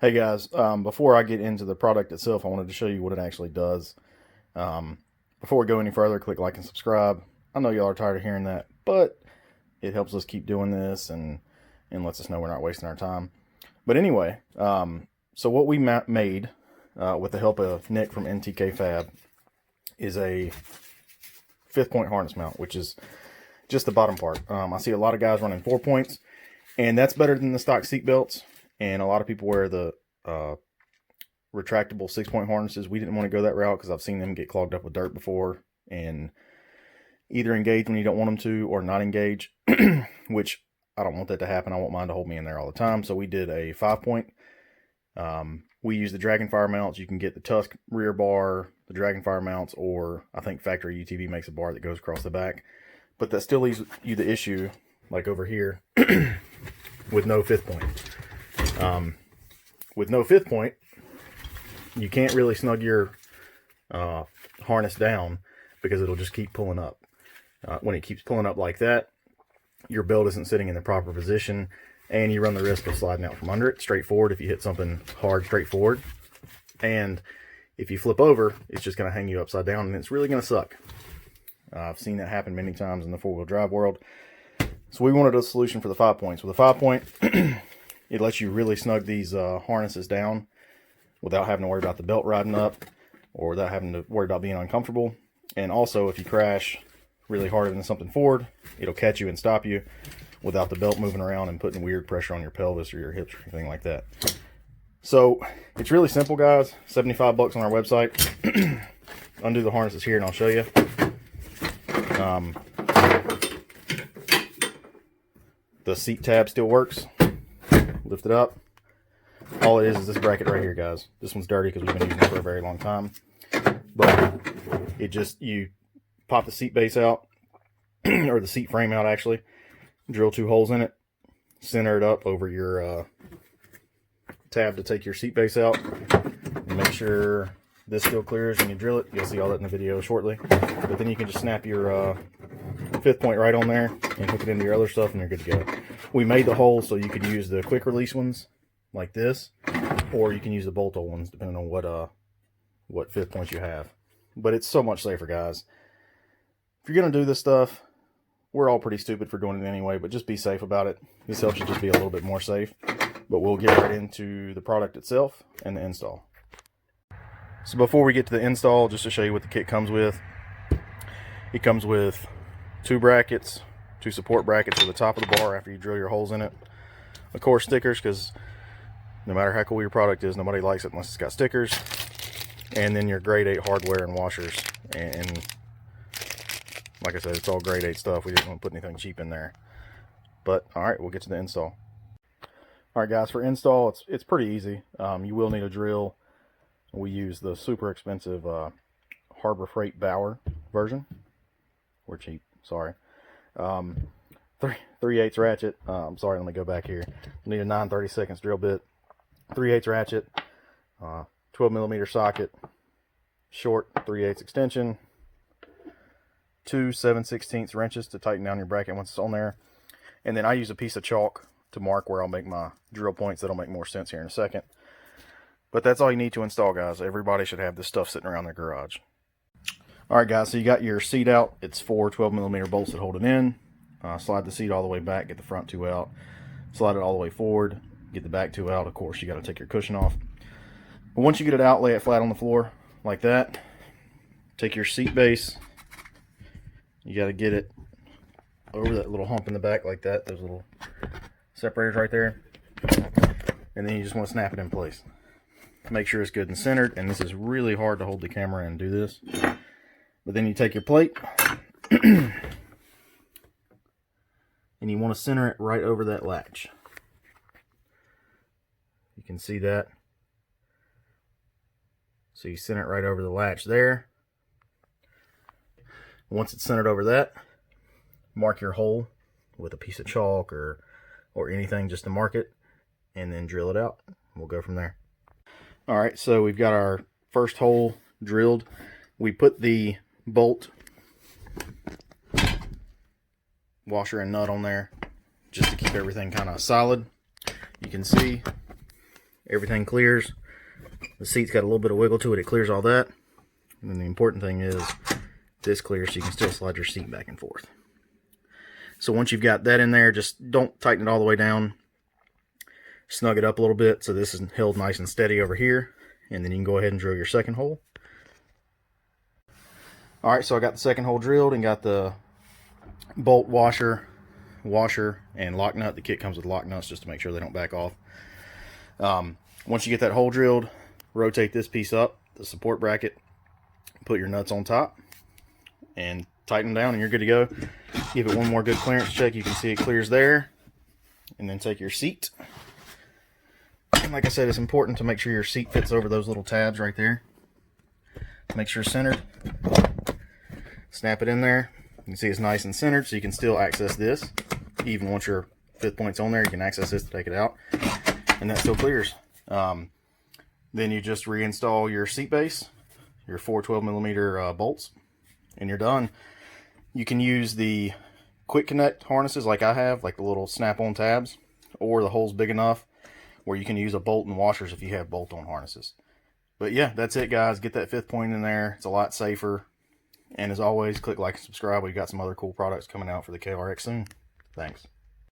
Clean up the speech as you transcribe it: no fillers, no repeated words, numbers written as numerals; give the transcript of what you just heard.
Hey guys, before I get into the product itself, I wanted to show you what it actually does. Before we go any further, click like and subscribe. I know y'all are tired of hearing that, but it helps us keep doing this and lets us know we're not wasting our time. But anyway, so what we made with the help of Nick from NTK Fab is a 5-point harness mount, which is just the bottom part. I see a lot of guys running 4 points, and that's better than the stock seat belts. And a lot of people wear the retractable 6-point harnesses. We didn't want to go that route because I've seen them get clogged up with dirt before and either engage when you don't want them to or not engage, which I don't want that to happen. I want mine to hold me in there all the time. So we did a 5-point. We use the Dragonfire mounts. You can get the Tusk rear bar, the Dragonfire mounts, or I think Factory UTV makes a bar that goes across the back. But that still leaves you the issue, like over here, with no 5th point. With no 5th point, you can't really snug your harness down because it'll just keep pulling up. When it keeps pulling up like that, your belt isn't sitting in the proper position, and you run the risk of sliding out from under it straight forward if you hit something hard straight forward. And if you flip over, it's just going to hang you upside down, and it's really going to suck. I've seen that happen many times in the 4-wheel drive world. So we wanted a solution for the 5 points. With a 5-point, it lets you really snug these harnesses down without having to worry about the belt riding up or without having to worry about being uncomfortable. And also, if you crash really hard into something forward, it'll catch you and stop you without the belt moving around and putting weird pressure on your pelvis or your hips or anything like that. So it's really simple, guys. 75 bucks on our website. Undo the harnesses here and I'll show you. The seat tab still works. Lift it up. All it is this bracket right here, guys. This one's dirty because we've been using it for a very long time. But it just, you pop the seat base out, or the seat frame out actually, drill 2 holes in it, center it up over your tab to take your seat base out, and make sure this still clears when you drill it. You'll see all that in the video shortly. But then you can just snap your 5th point right on there and hook it into your other stuff and you're good to go. We made the holes so you could use the quick release ones like this, or you can use the bolt hole ones depending on what 5th points you have. But it's so much safer, guys. If you're going to do this stuff, we're all pretty stupid for doing it anyway, but just be safe about it. This helps you just be a little bit more safe. But we'll get right into the product itself and the install. So before we get to the install, just to show you what the kit comes with, it comes with 2 brackets, 2 support brackets for the top of the bar after you drill your holes in it. Of course, stickers, because no matter how cool your product is, nobody likes it unless it's got stickers. And then your grade 8 hardware and washers. And like I said, it's all grade 8 stuff. We didn't want to put anything cheap in there. But alright, we'll get to the install. Alright guys, for install, it's pretty easy. You will need a drill. We use the super expensive Harbor Freight Bauer version. We're cheap, sorry. 3/8 ratchet. I'm sorry, let me go back here. You need a 9/32 drill bit, 3/8 ratchet, 12mm socket, short 3/8 extension, 2 7/16 wrenches to tighten down your bracket once it's on there, and then I use a piece of chalk to mark where I'll make my drill points. That'll make more sense here in a second. But that's all you need to install, guys. Everybody should have this stuff sitting around their garage. Alright guys, so you got your seat out. It's 4 12mm bolts that hold it in. Slide the seat all the way back, get the front 2 out. Slide it all the way forward, get the back 2 out. Of course, you got to take your cushion off. But once you get it out, lay it flat on the floor like that. Take your seat base. You got to get it over that little hump in the back like that. Those little separators right there. And then you just want to snap it in place. Make sure it's good and centered. And this is really hard to hold the camera and do this. But then you take your plate and you want to center it right over that latch. You can see that. So you center it right over the latch there. Once it's centered over that, mark your hole with a piece of chalk or anything just to mark it, and then drill it out. We'll go from there. Alright, so we've got our first hole drilled. We put the bolt, washer, and nut on there just to keep everything kind of solid. You can see everything clears. The seat's got a little bit of wiggle to it. It clears all that. And then the important thing is this clears so you can still slide your seat back and forth. So once you've got that in there, just don't tighten it all the way down. Snug it up a little bit so this is held nice and steady over here. And then you can go ahead and drill your second hole. Alright, so I got the second hole drilled and got the bolt washer, and lock nut. The kit comes with lock nuts just to make sure they don't back off. Once you get that hole drilled, rotate this piece up, the support bracket, put your nuts on top, and tighten down, and you're good to go. Give it one more good clearance check. You can see it clears there. And then take your seat. And like I said, it's important to make sure your seat fits over those little tabs right there. Make sure it's centered. Snap it in there. You can see it's nice and centered, so you can still access this. Even once your 5th point's on there, you can access this to take it out. And that still clears. Then you just reinstall your seat base, your 4 12mm bolts, and you're done. You can use the quick connect harnesses like I have, like the little snap-on tabs, or the hole's big enough where you can use a bolt and washers if you have bolt-on harnesses. But yeah, that's it, guys. Get that 5th point in there. It's a lot safer. And as always, click like and subscribe. We've got some other cool products coming out for the KRX soon. Thanks.